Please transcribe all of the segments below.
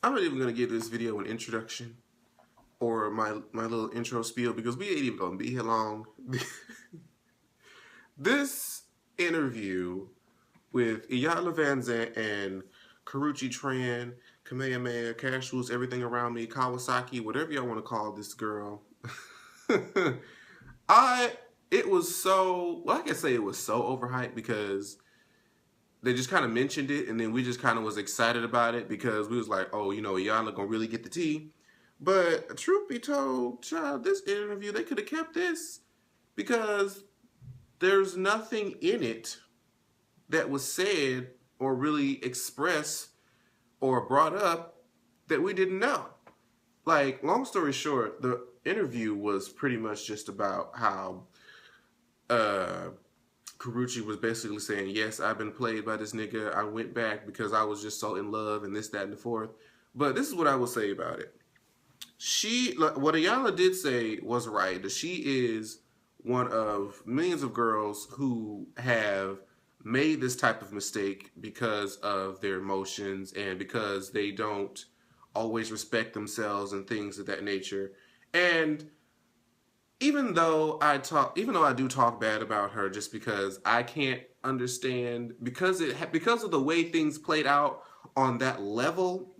I'm not even gonna give this video an introduction or my little intro spiel because we ain't even gonna be here long. This interview with Iyanla Vanzant and Karrueche Tran, Kamehameha, Casuals, Everything Around Me, Kawasaki, whatever y'all want to call this girl. I it was so well, I can say it was so overhyped because they just kind of mentioned it, and then we just kind of was excited about it because we was like, oh, Iyanla gonna really get the tea. But truth be told, child, this interview they could have kept this because there's nothing in it that was said or really expressed or brought up that we didn't know. Like, long story short, the interview was pretty much just about how uh, Karrueche was basically saying, yes, I've been played by this nigga. I went back because I was just so in love and this, that, and the fourth. But this is what I will say about it. What Iyanla did say was right. That she is one of millions of girls who have made this type of mistake because of their emotions and because they don't always respect themselves and things of that nature. And even though I do talk bad about her just because I can't understand because of the way things played out on that level.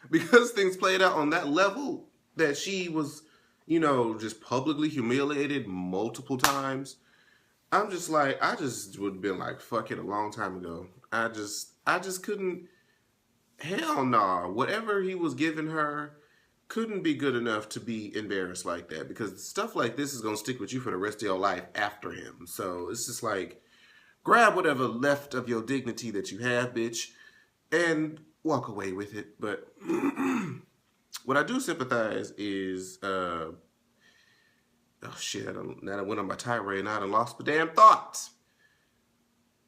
Because things played out on that level that she was, just publicly humiliated multiple times. I'm just like, I just would have been like, fuck it a long time ago. I just couldn't, hell nah. Whatever he was giving her couldn't be good enough to be embarrassed like that because stuff like this is going to stick with you for the rest of your life after him. So it's just like, grab whatever left of your dignity that you have, bitch, and walk away with it. But what I do sympathize is, oh shit, now I went on my tirade and I done lost my damn thoughts.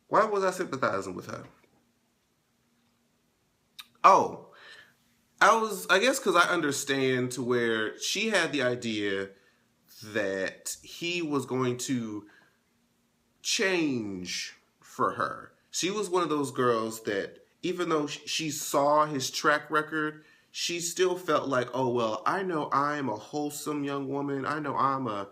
Why was I sympathizing with her? Oh, I guess because I understand to where she had the idea that he was going to change for her. She was one of those girls that even though she saw his track record, she still felt like, oh, well, I know I'm a wholesome young woman. I know I'm a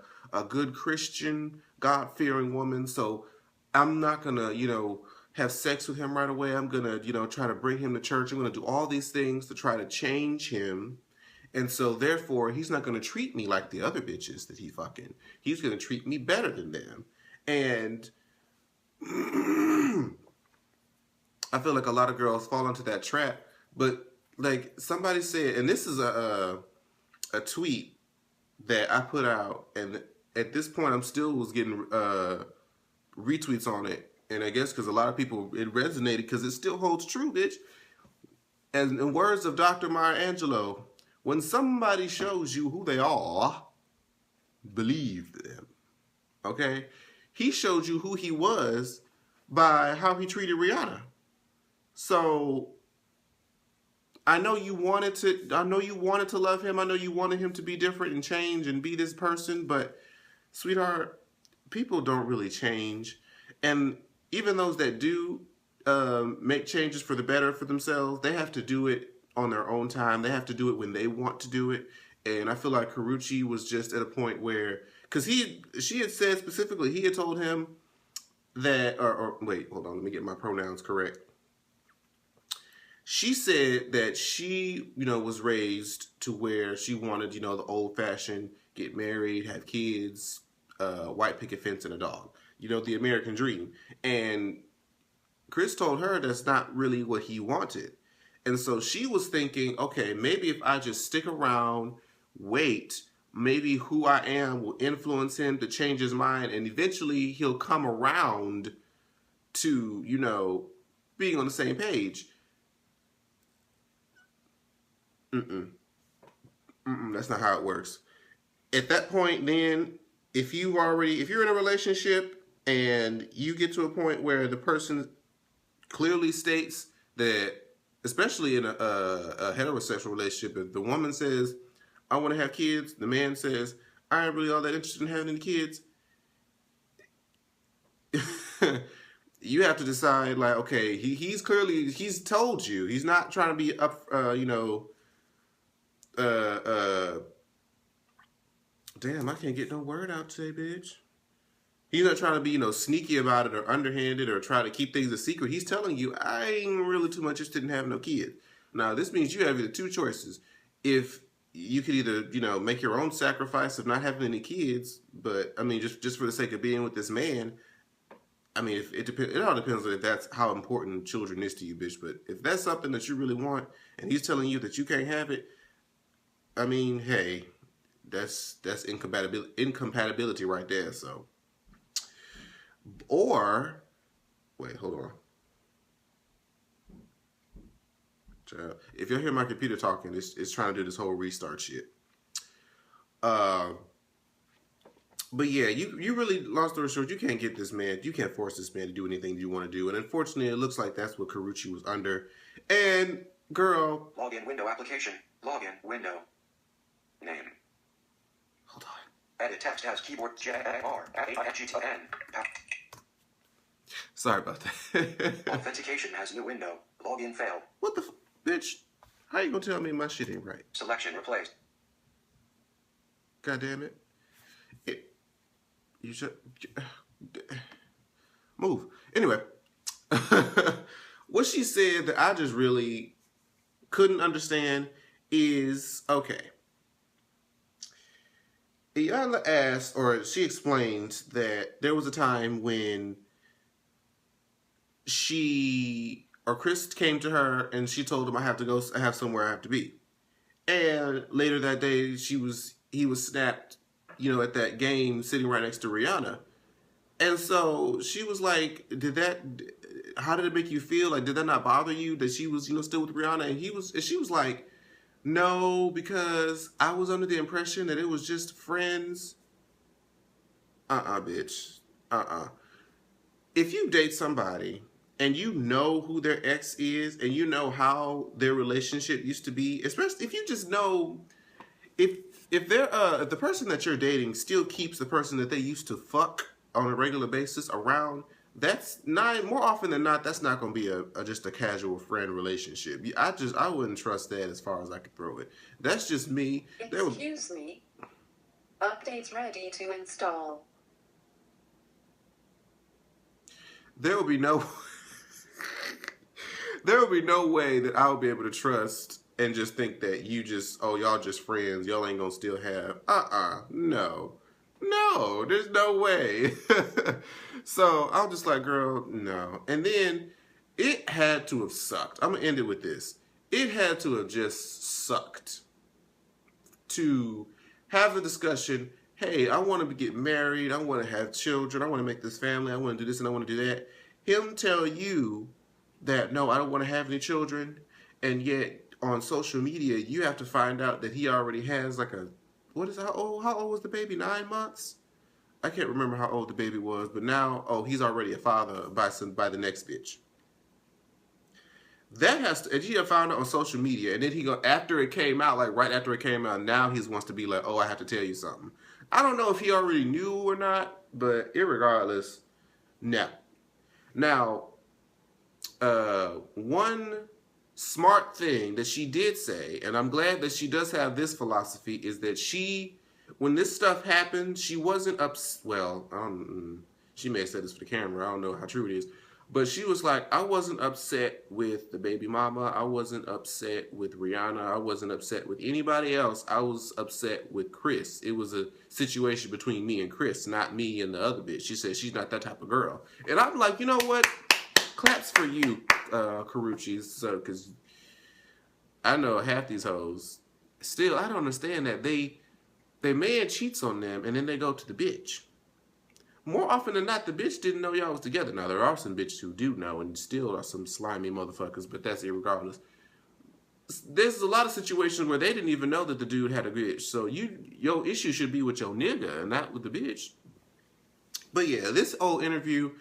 good Christian, God-fearing woman. So I'm not going to, have sex with him right away. I'm going to, try to bring him to church. I'm going to do all these things to try to change him. And so therefore, he's not going to treat me like the other bitches that he fucking. He's going to treat me better than them. And I feel like a lot of girls fall into that trap. But like somebody said, and this is a tweet that I put out, and at this point I'm still was getting retweets on it, and I guess because a lot of people it resonated because it still holds true, bitch. And in words of Dr. Maya Angelou, when somebody shows you who they are, believe them. Okay, he showed you who he was by how he treated Rihanna. So I know you wanted to love him. I know you wanted him to be different and change and be this person, but sweetheart, people don't really change. And even those that do make changes for the better for themselves, they have to do it on their own time. They have to do it when they want to do it. And I feel like Karrueche was just at a point where, because she had said specifically, he had told him that, or wait, hold on, let me get my pronouns correct. She said that she, was raised to where she wanted, the old-fashioned, get married, have kids, white picket fence, and a dog. The American dream. And Chris told her that's not really what he wanted. And so she was thinking, okay, maybe if I just stick around, wait, maybe who I am will influence him to change his mind, and eventually he'll come around to, being on the same page. That's not how it works. At that point, then, if you're in a relationship and you get to a point where the person clearly states that, especially in a heterosexual relationship, if the woman says, I want to have kids, the man says, I ain't really all that interested in having any kids, you have to decide, like, okay, he's clearly, he's told you. He's not trying to be up, uh, uh, damn, I can't get no word out today, bitch. He's not trying to be, sneaky about it or underhanded or try to keep things a secret. He's telling you, I ain't really too much interested in having no kid. Now, this means you have either two choices. If you could either, make your own sacrifice of not having any kids, but, I mean, just for the sake of being with this man, I mean, if it depends. It all depends on if that's how important children is to you, bitch. But if that's something that you really want, and he's telling you that you can't have it, I mean, hey, that's incompatibility right there. So, or wait, hold on. Child, if you hear my computer talking, it's trying to do this whole restart shit. But yeah, you really, long story short, you can't get this man, you can't force this man to do anything you want to do. And unfortunately, it looks like that's what Karrueche was under. And girl, login window application, login window, name. Hold on. Edit text as keyboard J-R-A-I-G-T-N. Sorry about that. Authentication has new window. Login failed. What the bitch? How you gonna tell me my shit ain't right? Selection replaced. God damn it. You should move. Anyway, what she said that I just really couldn't understand is, okay. Iyanla asked, or she explained that there was a time when Chris came to her and she told him, I have to go, I have somewhere I have to be. And later that day, he was snapped, at that game sitting right next to Rihanna. And so she was like, how did it make you feel? Like, did that not bother you that she was, still with Rihanna? And she was like, no, because I was under the impression that it was just friends. Bitch. If you date somebody and you know who their ex is and you know how their relationship used to be, especially if you just know, if the person that you're dating still keeps the person that they used to fuck on a regular basis around, that's not, more often than not, that's not going to be just a casual friend relationship. I wouldn't trust that as far as I could throw it. That's just me. Excuse me. Updates ready to install. There will be no way that I would be able to trust and just think that y'all just friends, y'all ain't gonna still have, no, there's no way. So I'm just like, girl, no. And then it had to have sucked. I'm gonna end it with this. It had to have just sucked to have the discussion, hey, I want to get married, I want to have children, I want to make this family, I want to do this and I want to do that. Him tell you that, no, I don't want to have any children, and yet on social media, you have to find out that he already has like how old was the baby? 9 months? I can't remember how old the baby was, but now, he's already a father by the next bitch. That has to, and he had found out on social media, and then after it came out, like right after it came out, now he wants to be like, I have to tell you something. I don't know if he already knew or not, but irregardless, no. Now, one smart thing that she did say, and I'm glad that she does have this philosophy, is that when this stuff happened, she wasn't she may have said this for the camera, I don't know how true it is, but she was like, I wasn't upset with the baby mama, I wasn't upset with Rihanna, I wasn't upset with anybody else, I was upset with Chris. It was a situation between me and Chris, not me and the other bitch. She said she's not that type of girl. And I'm like, you know what? Claps for you, Karrueche, so, because I know half these hoes. Still, I don't understand that their man cheats on them and then they go to the bitch. More often than not, the bitch didn't know y'all was together. Now, there are some bitches who do know and still are some slimy motherfuckers, but that's irregardless. There's a lot of situations where they didn't even know that the dude had a bitch. So your issue should be with your nigga and not with the bitch. But yeah, this whole interview,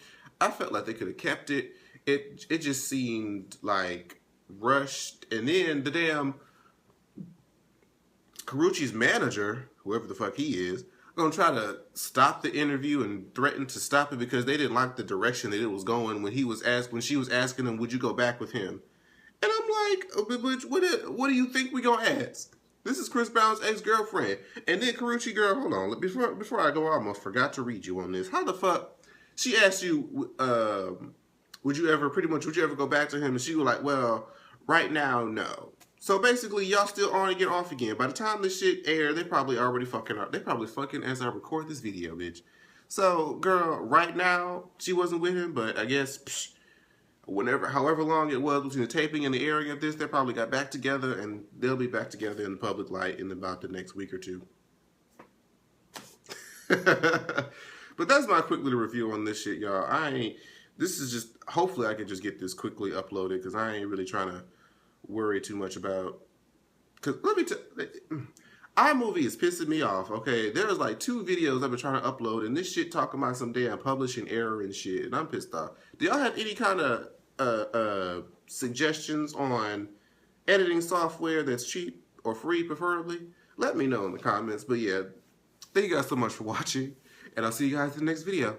I felt like they could have kept it. It just seemed like rushed. And then the damn Karrueche's manager, whoever the fuck he is, gonna try to stop the interview and threaten to stop it because they didn't like the direction that it was going when she was asking him, would you go back with him? And I'm like, but what do you think we gonna ask? This is Chris Brown's ex-girlfriend. And then Karrueche girl, hold on, before I go, I almost forgot to read you on this. How the fuck she asked you, would you ever go back to him? And she was like, well, right now, no. So basically, y'all still on and get off again. By the time this shit aired, they probably already fucking up. They probably fucking as I record this video, bitch. So, girl, right now, she wasn't with him, but I guess, however long it was between the taping and the airing of this, they probably got back together, and they'll be back together in the public light in about the next week or two. But that's my quick little review on this shit, y'all. This is just, hopefully I can just get this quickly uploaded, because I ain't really trying to worry too much about, because let me tell iMovie is pissing me off, okay? There's like 2 videos I've been trying to upload, and this shit talking about some damn publishing error and shit, and I'm pissed off. Do y'all have any kind of suggestions on editing software that's cheap or free, preferably? Let me know in the comments. But yeah, thank you guys so much for watching, and I'll see you guys in the next video.